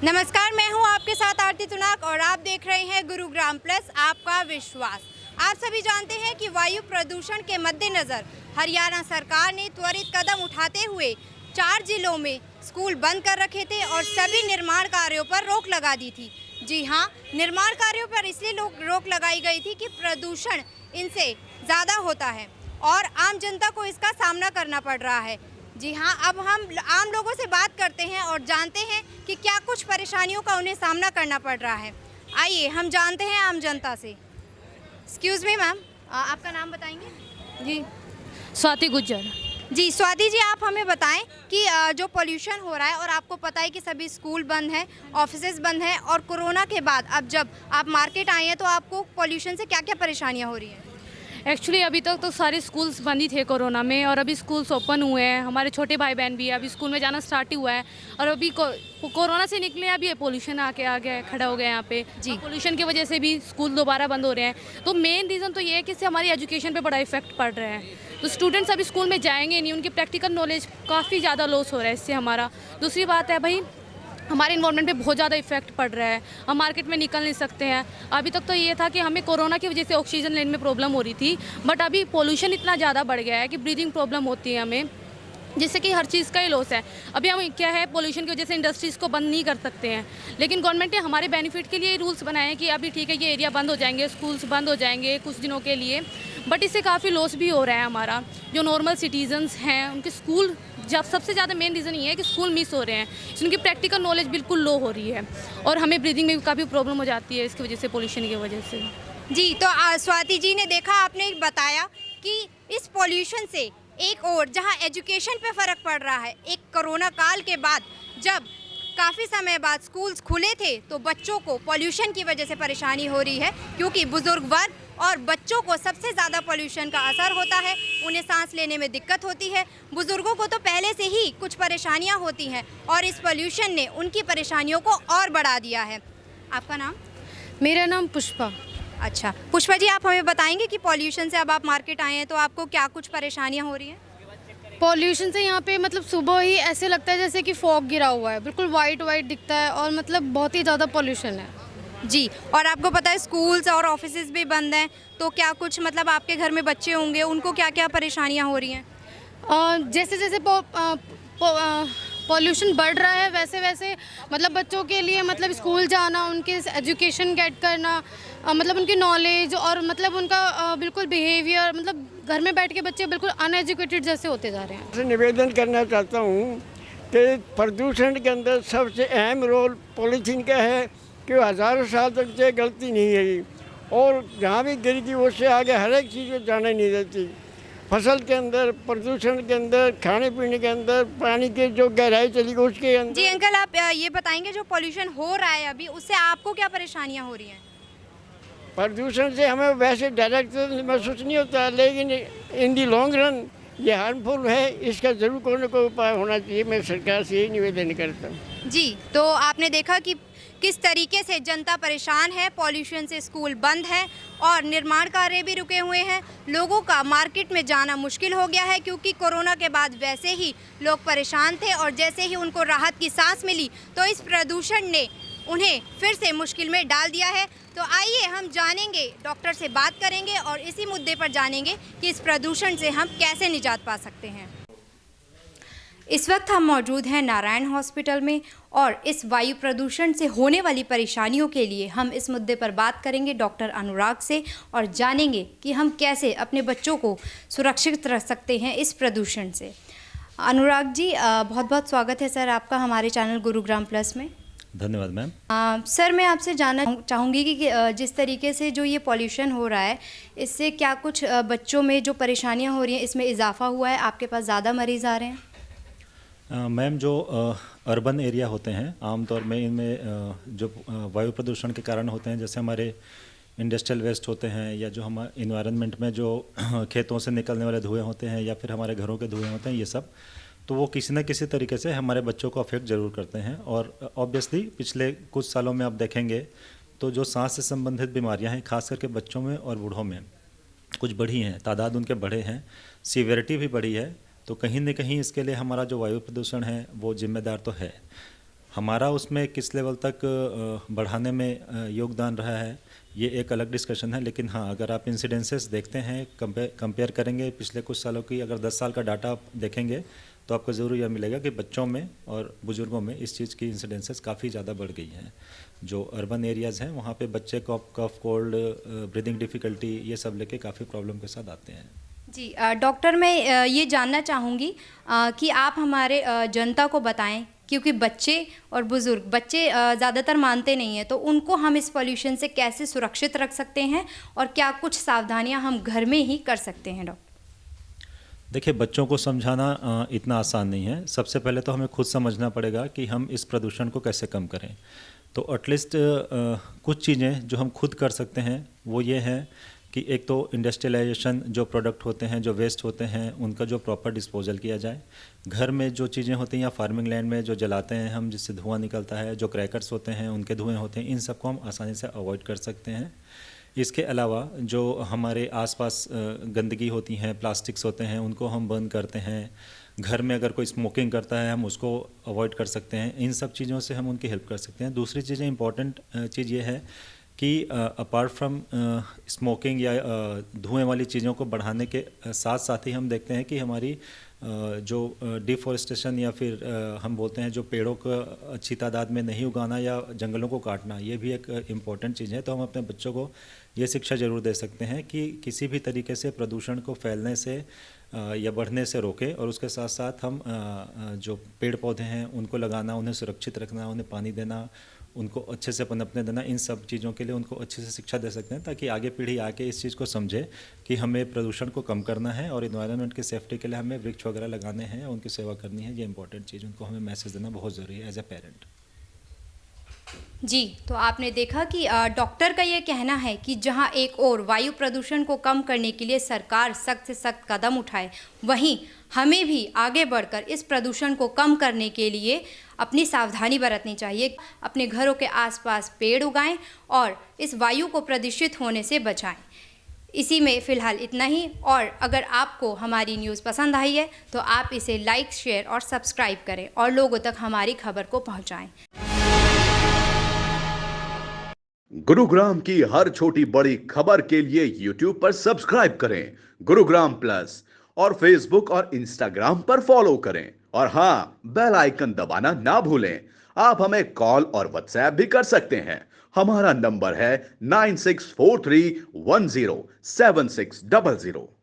नमस्कार, मैं हूं आपके साथ आरती तुनाक और आप देख रहे हैं गुरुग्राम प्लस आपका विश्वास। आप सभी जानते हैं कि वायु प्रदूषण के मद्देनज़र हरियाणा सरकार ने त्वरित कदम उठाते हुए 4 जिलों में स्कूल बंद कर रखे थे और सभी निर्माण कार्यों पर रोक लगा दी थी। जी हां, निर्माण कार्यों पर इसलिए रोक लगाई गई थी कि प्रदूषण इनसे ज़्यादा होता है और आम जनता को इसका सामना करना पड़ रहा है। जी हाँ, अब हम आम लोगों से बात करते हैं और जानते हैं कि क्या कुछ परेशानियों का उन्हें सामना करना पड़ रहा है। आइए हम जानते हैं आम जनता से। एक्सक्यूज़ मी मैम, आपका नाम बताएंगे? जी, स्वाति गुज्जर। जी स्वाति जी, आप हमें बताएं कि जो पोल्यूशन हो रहा है और आपको पता है कि सभी स्कूल बंद हैं, ऑफिसेज बंद हैं और कोरोना के बाद अब जब आप मार्केट आए हैं तो आपको पोल्यूशन से क्या क्या परेशानियाँ हो रही हैं? एक्चुअली अभी तक तो सारे स्कूल्स बंद ही थे कोरोना में और अभी स्कूल्स ओपन हुए हैं। हमारे छोटे भाई बहन भी है, अभी स्कूल में जाना स्टार्ट ही हुआ है और अभी कोरोना से निकले अभी पोल्यूशन आके आ गया है, खड़ा हो गया यहाँ पे। जी, पोल्यूशन की वजह से भी स्कूल दोबारा बंद हो रहे हैं। तो मेन रीज़न तो ये है कि इससे हमारी एजुकेशन पे बड़ा इफेक्ट पड़ रहा है। तो स्टूडेंट्स अभी स्कूल में जाएंगे नहीं, उनकी प्रैक्टिकल नॉलेज काफ़ी ज़्यादा लॉस हो रहा है इससे हमारा। दूसरी बात है भाई, हमारे इन्वायरमेंट पे बहुत ज़्यादा इफेक्ट पड़ रहा है। हम मार्केट में निकल नहीं सकते हैं। अभी तक तो ये था कि हमें कोरोना की वजह से ऑक्सीजन लेने में प्रॉब्लम हो रही थी, बट अभी पोल्यूशन इतना ज़्यादा बढ़ गया है कि ब्रीदिंग प्रॉब्लम होती है हमें, जिससे कि हर चीज़ का ही लॉस है। अभी हम क्या है, पोल्यूशन की वजह से इंडस्ट्रीज़ को बंद नहीं कर सकते हैं, लेकिन गवर्नमेंट ने हमारे बेनिफिट के लिए रूल्स बनाए हैं कि अभी ठीक है ये एरिया बंद हो जाएंगे, स्कूल्स बंद हो जाएंगे कुछ दिनों के लिए, बट इससे काफ़ी लॉस भी हो रहा है हमारा। जो नॉर्मल सिटीजन्स हैं उनके स्कूल, जब सबसे ज़्यादा मेन रीज़न ये है कि स्कूल मिस हो रहे हैं, उनकी प्रैक्टिकल नॉलेज बिल्कुल लो हो रही है और हमें ब्रीदिंग में भी काफ़ी प्रॉब्लम हो जाती है इसकी वजह से, पोल्यूशन की वजह से। जी, तो स्वाति जी ने देखा, आपने बताया कि इस पॉल्यूशन से एक और जहां एजुकेशन पे फ़र्क पड़ रहा है, एक कोरोना काल के बाद जब काफ़ी समय बाद स्कूल्स खुले थे तो बच्चों को पॉल्यूशन की वजह से परेशानी हो रही है, क्योंकि बुज़ुर्ग वर्ग और बच्चों को सबसे ज़्यादा पॉल्यूशन का असर होता है। उन्हें सांस लेने में दिक्कत होती है। बुज़ुर्गों को तो पहले से ही कुछ परेशानियाँ होती हैं और इस पॉल्यूशन ने उनकी परेशानियों को और बढ़ा दिया है। आपका नाम? मेरा नाम पुष्पा। अच्छा, पुष्पा जी, आप हमें बताएंगे कि पॉल्यूशन से अब आप मार्केट आए हैं तो आपको क्या कुछ परेशानियां हो रही हैं? पॉल्यूशन से यहाँ पे मतलब सुबह ही ऐसे लगता है जैसे कि फॉग गिरा हुआ है, बिल्कुल वाइट वाइट दिखता है और मतलब बहुत ही ज़्यादा पॉल्यूशन है। जी, और आपको पता है स्कूल्स और ऑफिसेज भी बंद हैं, तो क्या कुछ मतलब आपके घर में बच्चे होंगे, उनको क्या क्या परेशानियां हो रही हैं? जैसे जैसे पॉल्यूशन बढ़ रहा है वैसे वैसे मतलब बच्चों के लिए मतलब स्कूल जाना, उनके एजुकेशन गेट करना, मतलब उनकी नॉलेज और मतलब उनका बिल्कुल बिहेवियर, मतलब घर में बैठ के बच्चे बिल्कुल अनएजुकेटेड जैसे होते जा रहे हैं। से निवेदन करना चाहता हूँ कि प्रदूषण के अंदर सबसे अहम रोल पॉलीथीन का है कि हज़ारों साल तक से गलती नहीं है और जहाँ भी गिरेगी उससे आगे हर एक चीज़ को जाने नहीं देती। फसल के अंदर, प्रदूषण के अंदर, खाने पीने के अंदर, पानी की जो गहराई चली गई उसके अंदर। जी अंकल, आप ये बताएंगे जो पॉल्यूशन हो रहा है अभी, उससे आपको क्या परेशानियां हो रही हैं? प्रदूषण से हमें वैसे डायरेक्ट महसूस नहीं होता, लेकिन इन दी लॉन्ग रन ये हार्मफुल है। इसका ज़रूर कोई ना कोई उपाय होना चाहिए। मैं सरकार से यही निवेदन करता हूँ। जी, तो आपने देखा कि किस तरीके से जनता परेशान है, पॉल्यूशन से स्कूल बंद है और निर्माण कार्य भी रुके हुए हैं। लोगों का मार्केट में जाना मुश्किल हो गया है, क्योंकि कोरोना के बाद वैसे ही लोग परेशान थे और जैसे ही उनको राहत की सांस मिली तो इस प्रदूषण ने उन्हें फिर से मुश्किल में डाल दिया है। तो आइए हम जानेंगे, डॉक्टर से बात करेंगे और इसी मुद्दे पर जानेंगे कि इस प्रदूषण से हम कैसे निजात पा सकते हैं। इस वक्त हम मौजूद हैं नारायण हॉस्पिटल में और इस वायु प्रदूषण से होने वाली परेशानियों के लिए हम इस मुद्दे पर बात करेंगे डॉक्टर अनुराग से और जानेंगे कि हम कैसे अपने बच्चों को सुरक्षित रख सकते हैं इस प्रदूषण से। अनुराग जी, बहुत बहुत स्वागत है सर आपका हमारे चैनल गुरुग्राम प्लस में। धन्यवाद मैम। सर, मैं आपसे जानना चाहूँगी कि जिस तरीके से जो ये पॉल्यूशन हो रहा है, इससे क्या कुछ बच्चों में जो परेशानियाँ हो रही हैं इसमें इजाफा हुआ है? आपके पास ज़्यादा मरीज़ आ रहे हैं? मैम, जो अर्बन एरिया होते हैं आमतौर में इनमें जो वायु प्रदूषण के कारण होते हैं, जैसे हमारे इंडस्ट्रियल वेस्ट होते हैं या जो हम इन्वायरमेंट में जो खेतों से निकलने वाले धुएँ होते हैं या फिर हमारे घरों के धुएँ होते हैं, ये सब तो वो किसी न किसी तरीके से हमारे बच्चों को अफेक्ट ज़रूर करते हैं। और ऑब्वियसली पिछले कुछ सालों में आप देखेंगे तो जो सांस से संबंधित बीमारियां हैं खास करके बच्चों में और बूढ़ों में कुछ बढ़ी हैं, तादाद उनके बढ़े हैं, सीवियरिटी भी बढ़ी है। तो कहीं न कहीं इसके लिए हमारा जो वायु प्रदूषण है वो जिम्मेदार तो है। हमारा उसमें किस लेवल तक बढ़ाने में योगदान रहा है, ये एक अलग डिस्कशन है। लेकिन हाँ, अगर आप इंसिडेंसेस देखते हैं, कंपेयर करेंगे पिछले कुछ सालों की, अगर 10 साल का डाटा आप देखेंगे तो आपको ज़रूर यह मिलेगा कि बच्चों में और बुज़ुर्गों में इस चीज़ की इंसिडेंसेस काफ़ी ज़्यादा बढ़ गई हैं। जो अर्बन एरियाज़ हैं वहाँ पे बच्चे कफ कोल्ड, ब्रीदिंग डिफ़िकल्टी, ये सब लेके काफ़ी प्रॉब्लम के साथ आते हैं। जी डॉक्टर, मैं ये जानना चाहूँगी कि आप हमारे जनता को बताएं, क्योंकि बच्चे और बुज़ुर्ग, बच्चे ज़्यादातर मानते नहीं हैं, तो उनको हम इस पॉल्यूशन से कैसे सुरक्षित रख सकते हैं और क्या कुछ सावधानियां हम घर में ही कर सकते हैं डॉक्टर? देखिए, बच्चों को समझाना इतना आसान नहीं है। सबसे पहले तो हमें खुद समझना पड़ेगा कि हम इस प्रदूषण को कैसे कम करें। तो एटलीस्ट कुछ चीज़ें जो हम खुद कर सकते हैं वो ये हैं कि एक तो इंडस्ट्रियलाइजेशन, जो प्रोडक्ट होते हैं, जो वेस्ट होते हैं, उनका जो प्रॉपर डिस्पोजल किया जाए। घर में जो चीज़ें होती हैं या फार्मिंग लैंड में जो जलाते हैं हम, जिससे धुआं निकलता है, जो क्रैकर्स होते हैं उनके धुएँ होते हैं, इन सबको हम आसानी से अवॉइड कर सकते हैं। इसके अलावा जो हमारे आसपास गंदगी होती हैं, प्लास्टिक्स होते हैं, उनको हम बर्न करते हैं। घर में अगर कोई स्मोकिंग करता है हम उसको अवॉइड कर सकते हैं। इन सब चीज़ों से हम उनकी हेल्प कर सकते हैं। दूसरी चीज़ें, इंपॉर्टेंट चीज़ ये है कि अपार्ट फ्रॉम स्मोकिंग या धुएं वाली चीज़ों को बढ़ाने के साथ साथ ही हम देखते हैं कि हमारी जो डिफॉरेस्टेशन या फिर हम बोलते हैं जो पेड़ों को अच्छी तादाद में नहीं उगाना या जंगलों को काटना, ये भी एक इम्पॉर्टेंट चीज़ है। तो हम अपने बच्चों को ये शिक्षा ज़रूर दे सकते हैं कि किसी भी तरीके से प्रदूषण को फैलने से या बढ़ने से रोकें, और उसके साथ साथ हम जो पेड़ पौधे हैं उनको लगाना, उन्हें सुरक्षित रखना, उन्हें पानी देना, उनको अच्छे से पनपने देना, इन सब चीज़ों के लिए उनको अच्छे से शिक्षा दे सकते हैं, ताकि आगे पीढ़ी आके इस चीज़ को समझे कि हमें प्रदूषण को कम करना है और इन्वायरमेंट की सेफ्टी के लिए हमें वृक्ष वगैरह लगाने हैं, उनकी सेवा करनी है। ये इंपॉर्टेंट चीज़ उनको हमें मैसेज देना बहुत ज़रूरी है एज ए पेरेंट। जी, तो आपने देखा कि डॉक्टर का ये कहना है कि जहां एक और वायु प्रदूषण को कम करने के लिए सरकार सख्त से सख्त कदम उठाए, वहीं हमें भी आगे बढ़कर इस प्रदूषण को कम करने के लिए अपनी सावधानी बरतनी चाहिए। अपने घरों के आसपास पेड़ उगाएं और इस वायु को प्रदूषित होने से बचाएं। इसी में फ़िलहाल इतना ही, और अगर आपको हमारी न्यूज़ पसंद आई है तो आप इसे लाइक, शेयर और सब्सक्राइब करें और लोगों तक हमारी खबर को पहुँचाएँ। गुरुग्राम की हर छोटी बड़ी खबर के लिए YouTube पर सब्सक्राइब करें गुरुग्राम प्लस, और Facebook और Instagram पर फॉलो करें, और हाँ, बेल आइकन दबाना ना भूलें। आप हमें कॉल और व्हाट्सएप भी कर सकते हैं। हमारा नंबर है 9643107600।